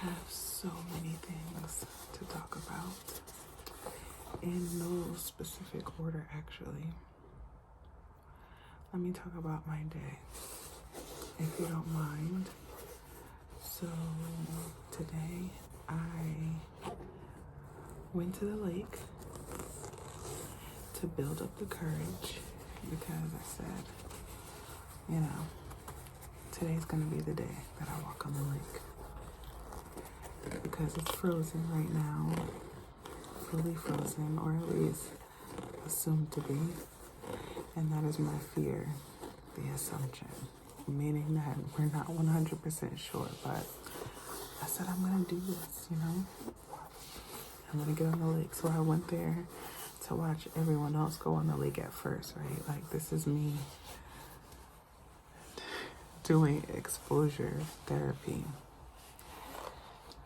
have so many things to talk about in no specific order, actually. Let me talk about my day, if you don't mind. So today I went to the lake to build up the courage because I said, you know, today's gonna be the day that I walk on the lake. Because it's frozen right now, fully frozen, or at least assumed to be. And that is my fear, the assumption, meaning that we're not 100% sure, but I said, I'm gonna do this, you know? I'm gonna get on the lake. So I went there to watch everyone else go on the lake at first, right? Like, this is me doing exposure therapy.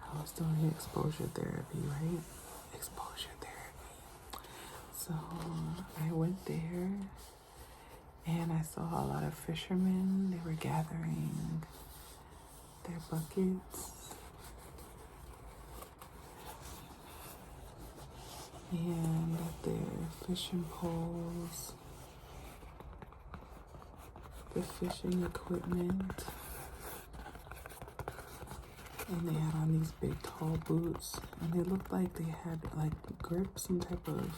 I was doing exposure therapy, right? Exposure therapy. So I went there and I saw a lot of fishermen. They were gathering their buckets and their fishing poles, the fishing equipment. And they had on these big tall boots, and they looked like they had like grip, some type of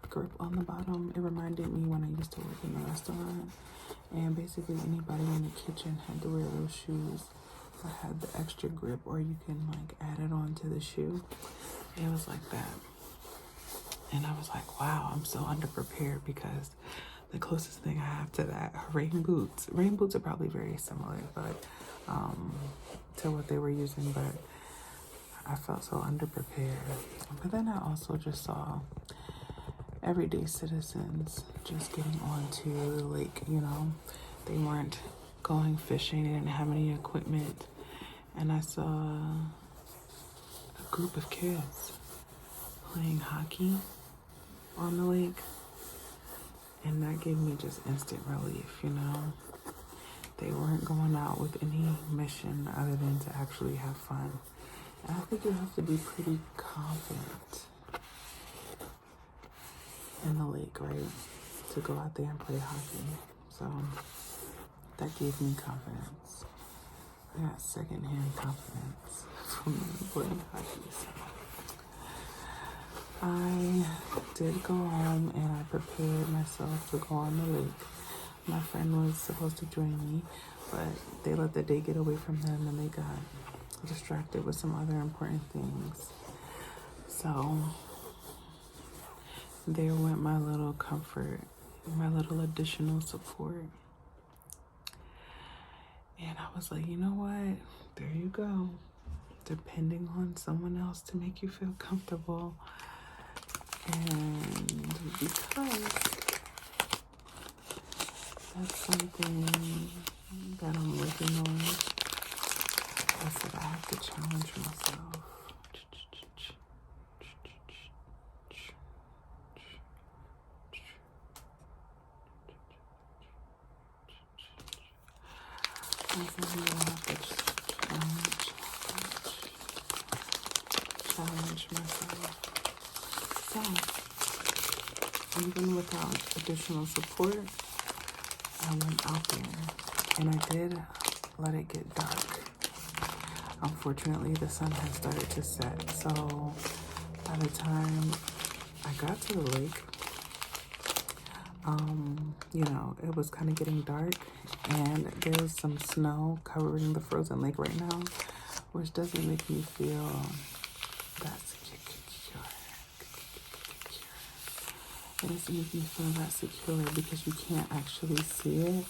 grip on the bottom. It reminded me when I used to work in a restaurant, and basically anybody in the kitchen had to wear those shoes that had the extra grip, or you can like add it on to the shoe. It was like that. And I was like, wow, I'm so underprepared because the closest thing I have to that are rain boots. Rain boots are probably very similar, but to what they were using, but I felt so underprepared. But then I also just saw everyday citizens just getting onto the lake, you know. They weren't going fishing, they didn't have any equipment. And I saw a group of kids playing hockey on the lake. And that gave me just instant relief, you know. They weren't going out with any mission other than to actually have fun. And I think you have to be pretty confident in the lake, right? To go out there and play hockey. So that gave me confidence. I got secondhand confidence from playing hockey. So I did go home and I prepared myself to go on the lake. My friend was supposed to join me, but they let the day get away from them and they got distracted with some other important things. So there went my little comfort, my little additional support. And I was like, you know what? There you go. Depending on someone else to make you feel comfortable. And because that's something that I'm working on, I said I have to challenge myself. I said I have to challenge myself. So, even without additional support, I went out there and I did let it get dark. Unfortunately, the sun had started to set, so by the time I got to the lake, you know, it was kind of getting dark and there's some snow covering the frozen lake right now, which doesn't make me feel that secure. It doesn't make me feel that secure because you can't actually see it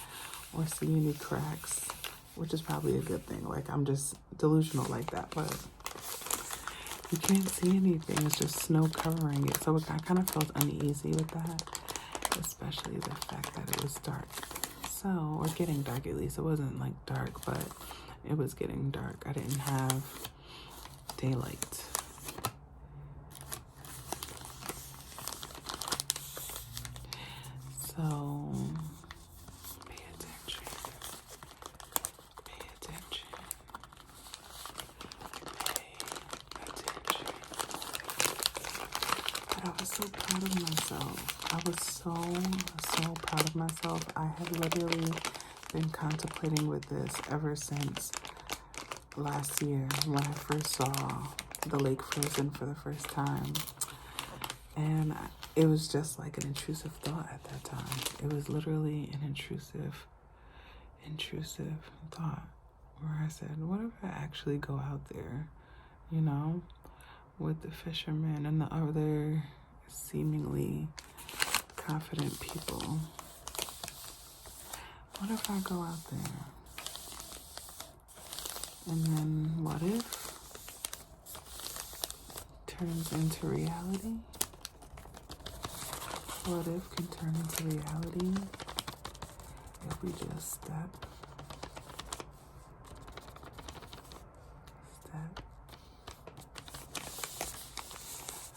or see any cracks, which is probably a good thing. Like, I'm just delusional like that, but you can't see anything. It's just snow covering it. So I kind of felt uneasy with that, especially the fact that it was dark. So, or getting dark at least. It wasn't like dark, but it was getting dark. I didn't have daylight. So, pay attention. Pay attention. Pay was so proud of myself. I was so proud of myself. I had literally been contemplating with this ever since last year when I first saw the lake frozen for the first time. And it was just like an intrusive thought at that time. It was literally an intrusive thought where I said, what if I actually go out there, you know, with the fishermen and the other seemingly confident people? What if I go out there? And then what if turns into reality? What if can turn into reality if we just step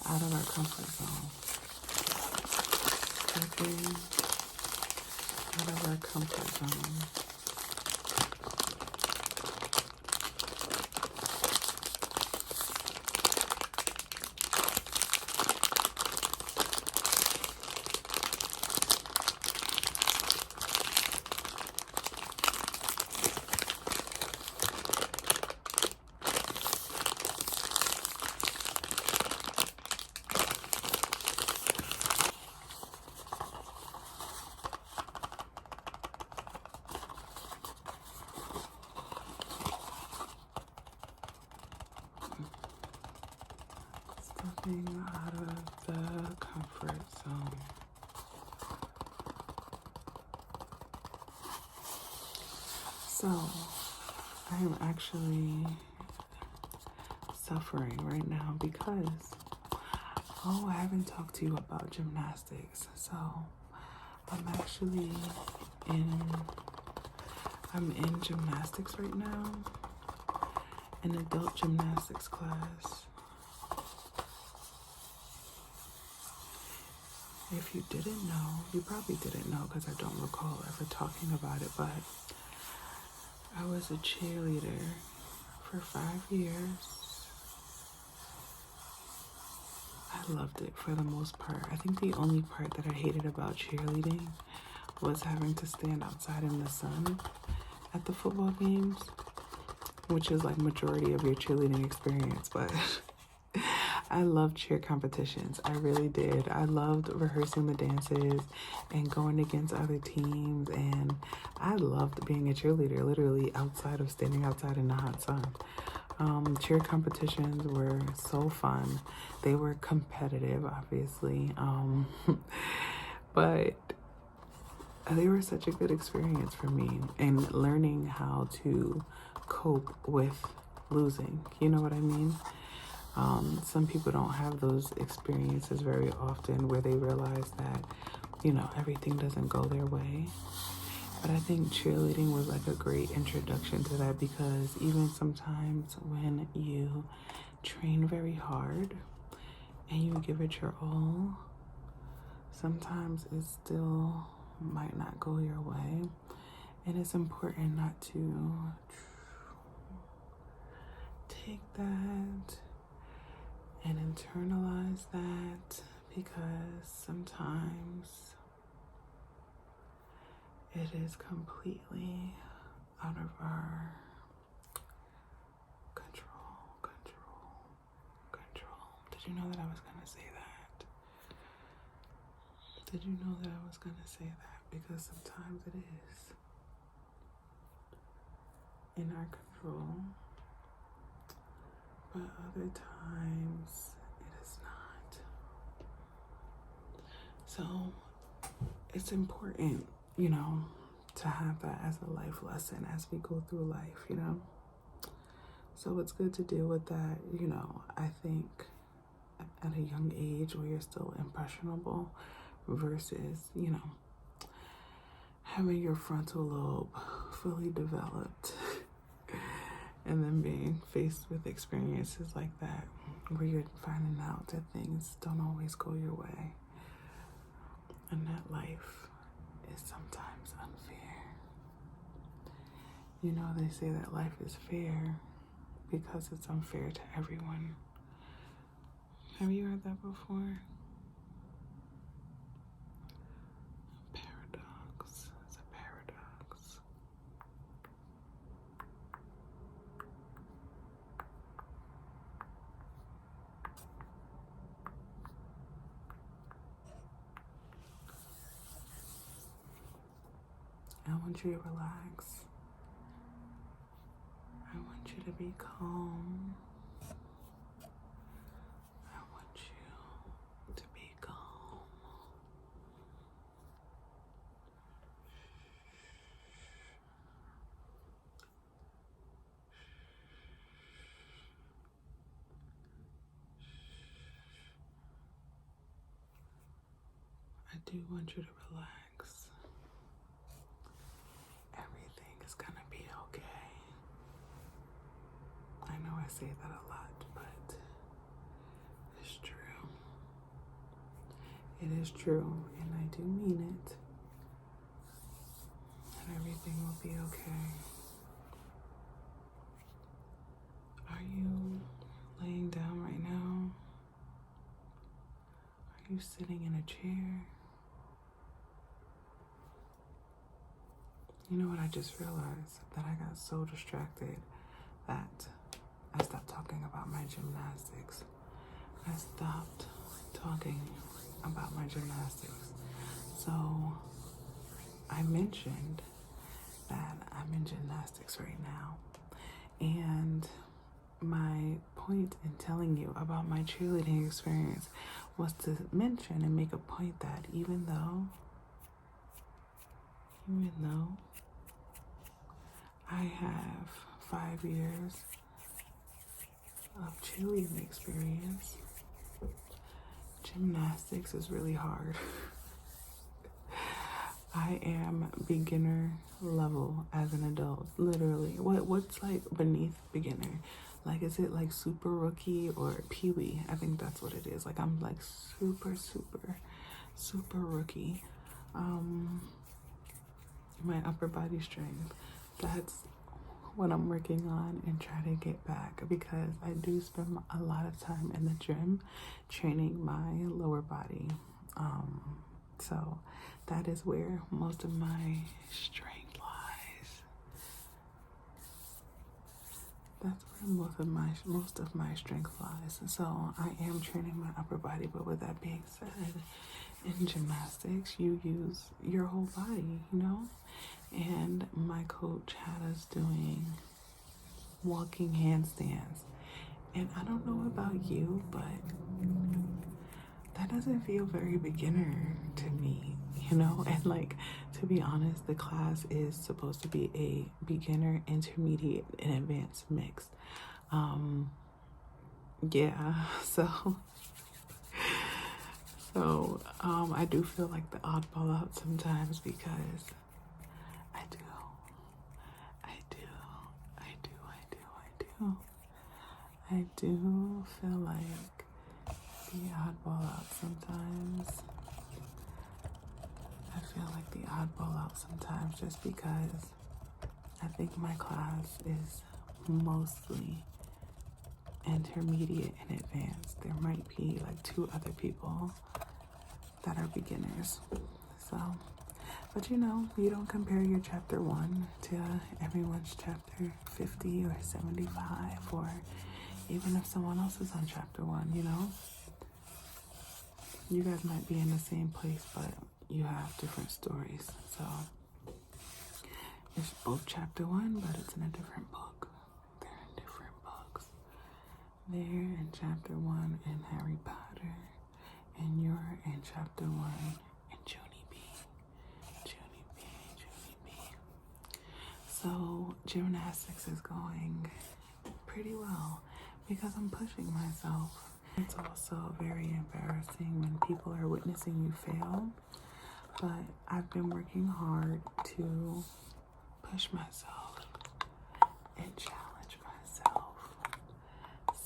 out of our comfort zone. Stepping out of our comfort zone. Stepping out of the comfort zone. So, I am actually suffering right now because, I haven't talked to you about gymnastics. So, I'm in gymnastics right now, an adult gymnastics class. If you didn't know, you probably didn't know because I don't recall ever talking about it, but I was a cheerleader for 5 years. I loved it for the most part. I think the only part that I hated about cheerleading was having to stand outside in the sun at the football games, which is like majority of your cheerleading experience, but I loved cheer competitions. I really did. I loved rehearsing the dances and going against other teams. And I loved being a cheerleader, literally outside of standing outside in the hot sun. Cheer competitions were so fun. They were competitive, obviously. But they were such a good experience for me, and learning how to cope with losing. You know what I mean? Some people don't have those experiences very often where they realize that, everything doesn't go their way. But I think cheerleading was like a great introduction to that, because even sometimes when you train very hard and you give it your all, sometimes it still might not go your way. And it's important not to take that and internalize that, because sometimes it is completely out of our control. Did you know that I was going to say that? Did you know that I was going to say that? Because sometimes it is in our control, but other times it is not. So it's important, to have that as a life lesson as we go through life, So it's good to deal with that, I think at a young age where you're still impressionable versus, having your frontal lobe fully developed and then being faced with experiences like that where you're finding out that things don't always go your way and that life is sometimes unfair. They say that life is fair because it's unfair to everyone. Have you heard that before? I want you to relax. I want you to be calm. I want you to be calm. I do want you to relax. Everything is gonna be okay. I know I say that a lot, but it's true. It is true, and I do mean it. And everything will be okay. Are you laying down right now? Are you sitting in a chair? You know what, I just realized that I got so distracted that I stopped talking about my gymnastics. I stopped talking about my gymnastics. So I mentioned that I'm in gymnastics right now. And my point in telling you about my cheerleading experience was to mention and make a point that even though I have 5 years of cheerleading experience, gymnastics is really hard. I am beginner level as an adult, literally. What's like beneath beginner? Like, is it like super rookie or peewee? I think that's what it is. Like, I'm like super rookie. My upper body strength, that's what I'm working on and try to get back, because I do spend a lot of time in the gym training my lower body. So that is where most of my strength lies. That's where most of my strength lies. So I am training my upper body, but with that being said, in gymnastics, you use your whole body, you know? And my coach had us doing walking handstands. And I don't know about you, but that doesn't feel very beginner to me, you know? And like, to be honest, the class is supposed to be a beginner, intermediate, and advanced mix. Yeah, so I do feel like the oddball out sometimes, because I do feel like the oddball out sometimes. I feel like the oddball out sometimes just because I think my class is mostly intermediate and advanced. There might be like 2 other people that are beginners. So, but you know, you don't compare your chapter 1 to everyone's chapter 50 or 75, or even if someone else is on chapter 1, you know? You guys might be in the same place, but you have different stories. So it's both chapter 1, but it's in a different book. They're in different books. They're in chapter 1 in Harry Potter, and you're in chapter 1 in Junie B. So gymnastics is going pretty well because I'm pushing myself. It's also very embarrassing when people are witnessing you fail, but I've been working hard to push myself and challenge myself.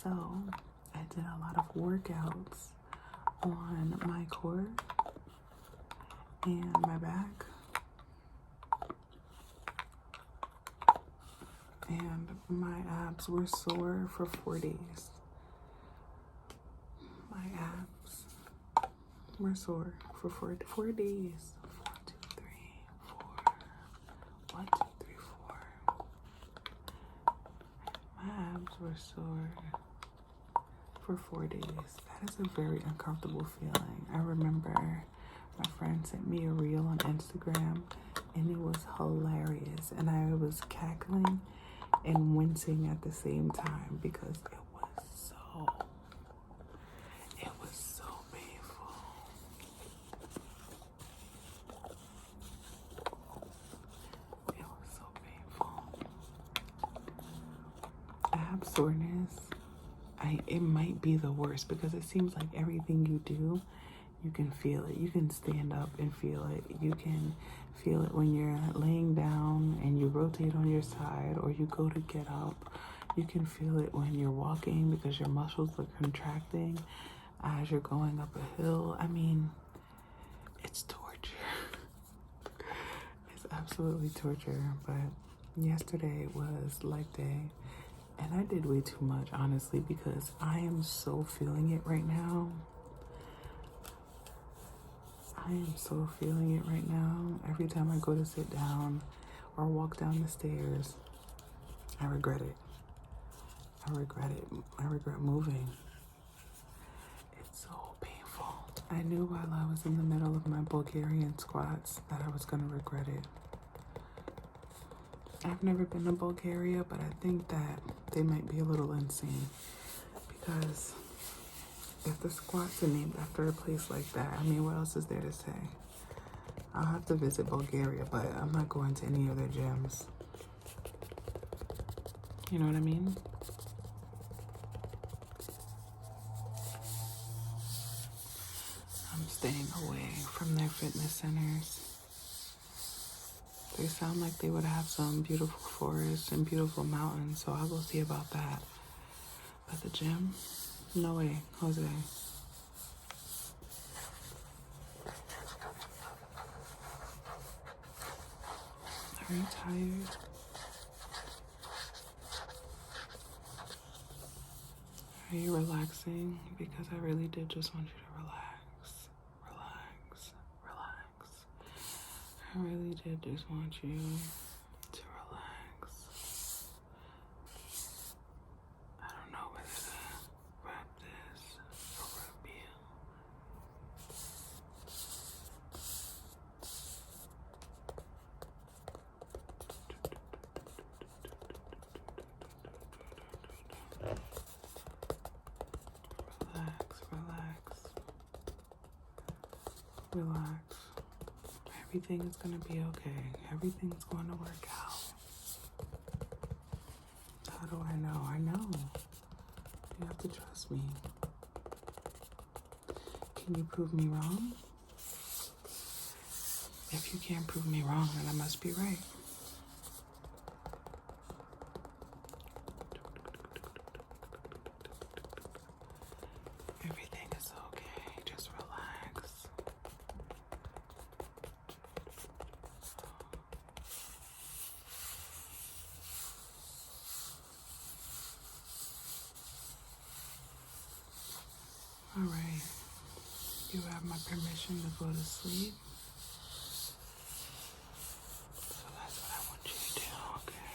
So I did a lot of workouts on my core and my back, and my abs were sore for 4 days. My abs were sore for 4 days. 1, 2, 3, 4. 1, 2, 3, 4. My abs were sore for 4 days. That is a very uncomfortable feeling. I remember my friend sent me a reel on Instagram, and it was hilarious. And I was cackling and wincing at the same time because it was so painful. It was so painful. I have soreness. It might be the worst because it seems like everything you do, you can feel it. You can stand up and feel it. You can feel it when you're laying down and you rotate on your side or you go to get up. You can feel it when you're walking because your muscles are contracting as you're going up a hill. I mean, it's torture. It's absolutely torture. But yesterday was leg day. And I did way too much, honestly, because I am so feeling it right now. I am so feeling it right now. Every time I go to sit down or walk down the stairs, I regret it. I regret it. I regret moving. It's so painful. I knew while I was in the middle of my Bulgarian squats that I was going to regret it. I've never been to Bulgaria, but I think that they might be a little insane because if the squats are named after a place like that, I mean, what else is there to say? I'll have to visit Bulgaria, but I'm not going to any of their gyms. You know what I mean? I'm staying away from their fitness centers. They sound like they would have some beautiful forests and beautiful mountains, so I'll go see about that. But the gym? No way, Jose. Are you tired? Are you relaxing? Because I really did just want you to relax. Relax. Relax. I really did just want you to relax. I don't know whether to wrap this or rub you. Relax, relax. Relax. Everything is going to be okay. Everything's going to work out. How do I know? I know. You have to trust me. Can you prove me wrong? If you can't prove me wrong, then I must be right. Everything is okay. Just relax. All right. You have my permission to go to sleep. So that's what I want you to do, okay?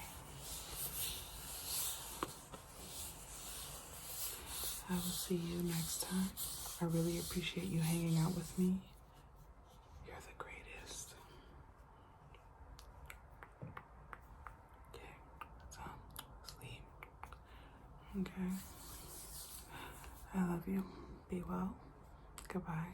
I will see you next time. I really appreciate you hanging out with me. You're the greatest. Okay, so sleep. Okay. I love you. Be well. Goodbye.